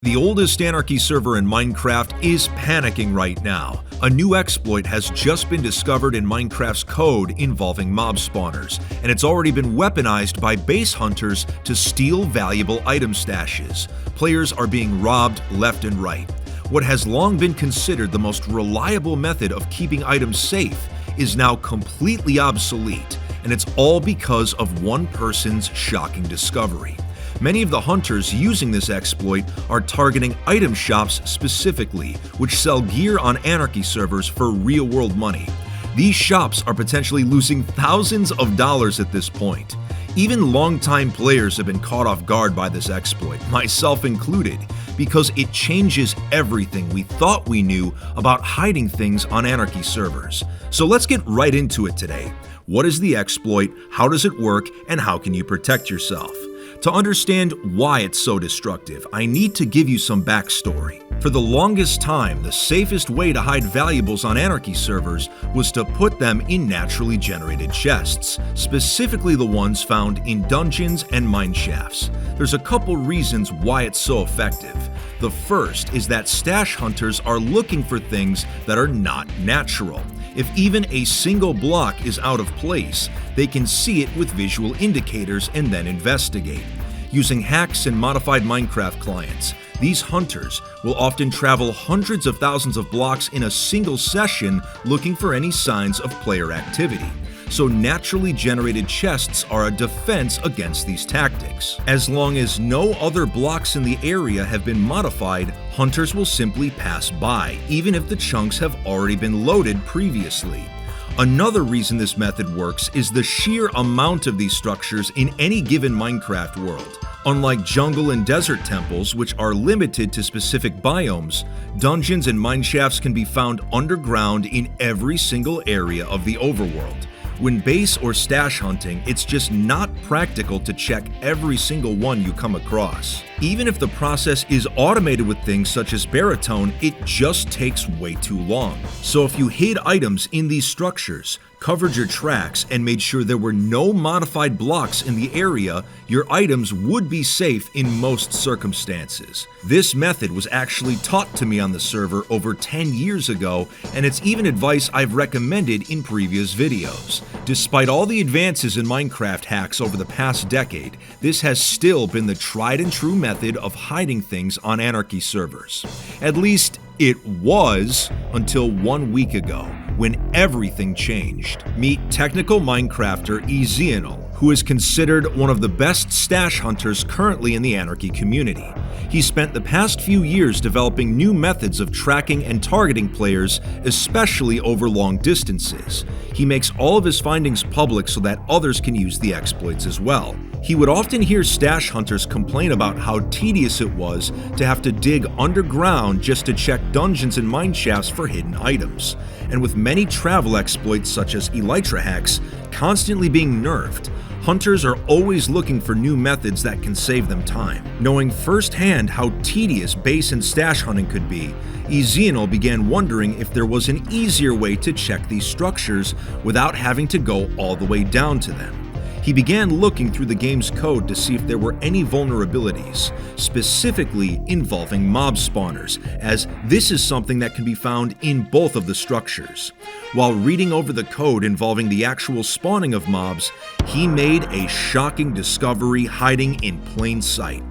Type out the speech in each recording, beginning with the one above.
The oldest Anarchy server in Minecraft is panicking right now. A new exploit has just been discovered in Minecraft's code involving mob spawners, and it's already been weaponized by base hunters to steal valuable item stashes. Players are being robbed left and right. What has long been considered the most reliable method of keeping items safe is now completely obsolete, and it's all because of one person's shocking discovery. Many of the hunters using this exploit are targeting item shops specifically, which sell gear on Anarchy servers for real-world money. These shops are potentially losing thousands of dollars at this point. Even longtime players have been caught off guard by this exploit, myself included, because it changes everything we thought we knew about hiding things on Anarchy servers. So let's get right into it today. What is the exploit, how does it work, and how can you protect yourself? To understand why it's so destructive, I need to give you some backstory. For the longest time, the safest way to hide valuables on Anarchy servers was to put them in naturally generated chests, specifically the ones found in dungeons and mineshafts. There's a couple reasons why it's so effective. The first is that stash hunters are looking for things that are not natural. If even a single block is out of place, they can see it with visual indicators and then investigate. Using hacks and modified Minecraft clients, these hunters will often travel hundreds of thousands of blocks in a single session looking for any signs of player activity. So naturally generated chests are a defense against these tactics. As long as no other blocks in the area have been modified, hunters will simply pass by, even if the chunks have already been loaded previously. Another reason this method works is the sheer amount of these structures in any given Minecraft world. Unlike jungle and desert temples, which are limited to specific biomes, dungeons and mineshafts can be found underground in every single area of the overworld. When base or stash hunting, it's just not practical to check every single one you come across. Even if the process is automated with things such as baritone, it just takes way too long. So if you hid items in these structures, covered your tracks, and made sure there were no modified blocks in the area, your items would be safe in most circumstances. This method was actually taught to me on the server over 10 years ago, and it's even advice I've recommended in previous videos. Despite all the advances in Minecraft hacks over the past decade, this has still been the tried and true method of hiding things on Anarchy servers. At least it was until 1 week ago, when everything changed. Meet technical Minecrafter Ezeanol, who is considered one of the best stash hunters currently in the Anarchy community. He spent the past few years developing new methods of tracking and targeting players, especially over long distances. He makes all of his findings public so that others can use the exploits as well. He would often hear stash hunters complain about how tedious it was to have to dig underground just to check dungeons and mineshafts for hidden items. And with many travel exploits such as elytra hacks constantly being nerfed, hunters are always looking for new methods that can save them time. Knowing firsthand how tedious base and stash hunting could be, Ezeanol began wondering if there was an easier way to check these structures without having to go all the way down to them. He began looking through the game's code to see if there were any vulnerabilities, specifically involving mob spawners, as this is something that can be found in both of the structures. While reading over the code involving the actual spawning of mobs, he made a shocking discovery hiding in plain sight.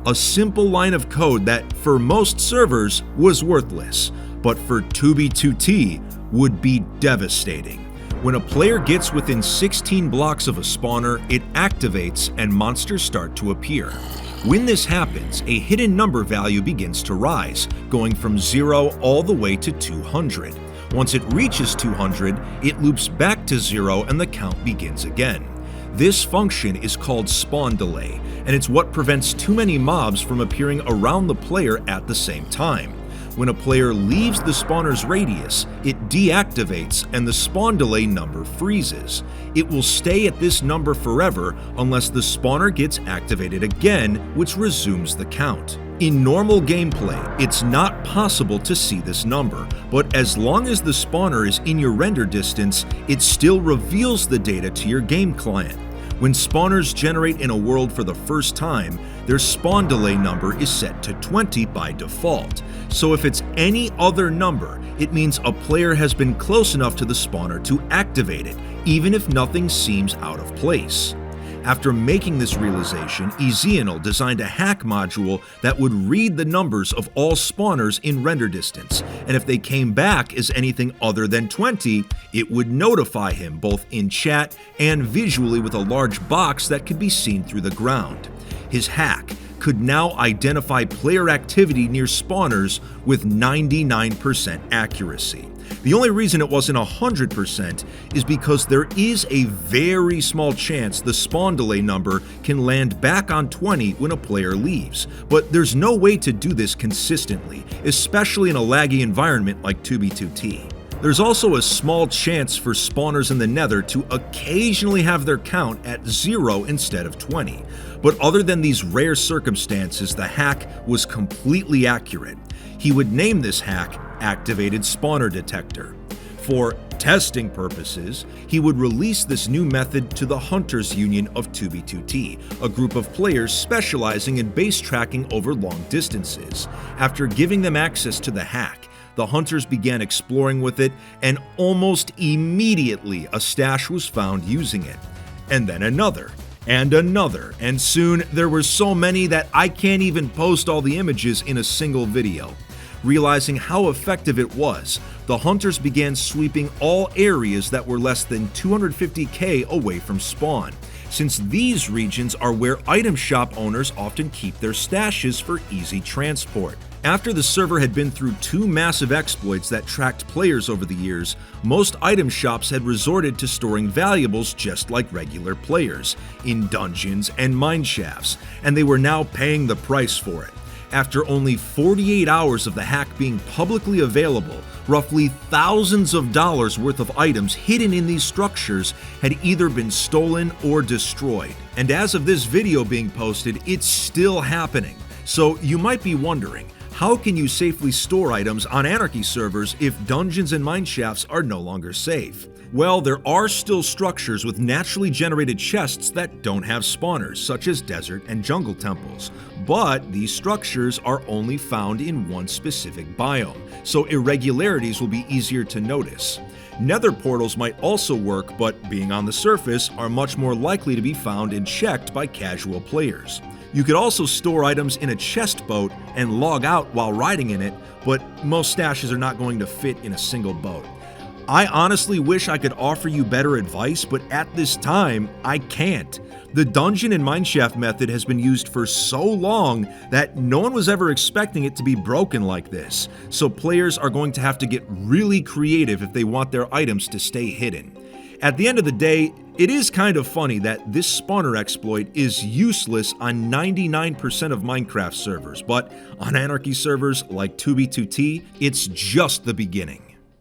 A simple line of code that, for most servers, was worthless, but for 2B2T would be devastating. When a player gets within 16 blocks of a spawner, it activates and monsters start to appear. When this happens, a hidden number value begins to rise, going from 0 all the way to 200. Once it reaches 200, it loops back to 0 and the count begins again. This function is called spawn delay, and it's what prevents too many mobs from appearing around the player at the same time. When a player leaves the spawner's radius, it deactivates and the spawn delay number freezes. It will stay at this number forever unless the spawner gets activated again, which resumes the count. In normal gameplay, it's not possible to see this number, but as long as the spawner is in your render distance, it still reveals the data to your game client. When spawners generate in a world for the first time, their spawn delay number is set to 20 by default. So if it's any other number, it means a player has been close enough to the spawner to activate it, even if nothing seems out of place. After making this realization, Ezeanel designed a hack module that would read the numbers of all spawners in render distance, and if they came back as anything other than 20, it would notify him both in chat and visually with a large box that could be seen through the ground. His hack could now identify player activity near spawners with 99% accuracy. The only reason it wasn't 100% is because there is a very small chance the spawn delay number can land back on 20 when a player leaves, but there's no way to do this consistently, especially in a laggy environment like 2b2t. There's also a small chance for spawners in the Nether to occasionally have their count at 0 instead of 20, but other than these rare circumstances, the hack was completely accurate. He would name this hack Activated Spawner Detector. For testing purposes, he would release this new method to the Hunters Union of 2b2t, a group of players specializing in base tracking over long distances. After giving them access to the hack, the hunters began exploring with it, and almost immediately a stash was found using it. And then another, and soon there were so many that I can't even post all the images in a single video. Realizing how effective it was, the hunters began sweeping all areas that were less than 250k away from spawn, since these regions are where item shop owners often keep their stashes for easy transport. After the server had been through 2 massive exploits that tracked players over the years, most item shops had resorted to storing valuables just like regular players, in dungeons and mine shafts, and they were now paying the price for it. After only 48 hours of the hack being publicly available, roughly thousands of dollars worth of items hidden in these structures had either been stolen or destroyed. And as of this video being posted, it's still happening. So you might be wondering, how can you safely store items on Anarchy servers if dungeons and mineshafts are no longer safe? Well, there are still structures with naturally generated chests that don't have spawners, such as desert and jungle temples. But these structures are only found in one specific biome, so irregularities will be easier to notice. Nether portals might also work, but being on the surface, are much more likely to be found and checked by casual players. You could also store items in a chest boat and log out while riding in it, but most stashes are not going to fit in a single boat. I honestly wish I could offer you better advice, but at this time, I can't. The dungeon and mineshaft method has been used for so long that no one was ever expecting it to be broken like this, so players are going to have to get really creative if they want their items to stay hidden. At the end of the day, it is kind of funny that this spawner exploit is useless on 99% of Minecraft servers, but on Anarchy servers like 2b2t, it's just the beginning.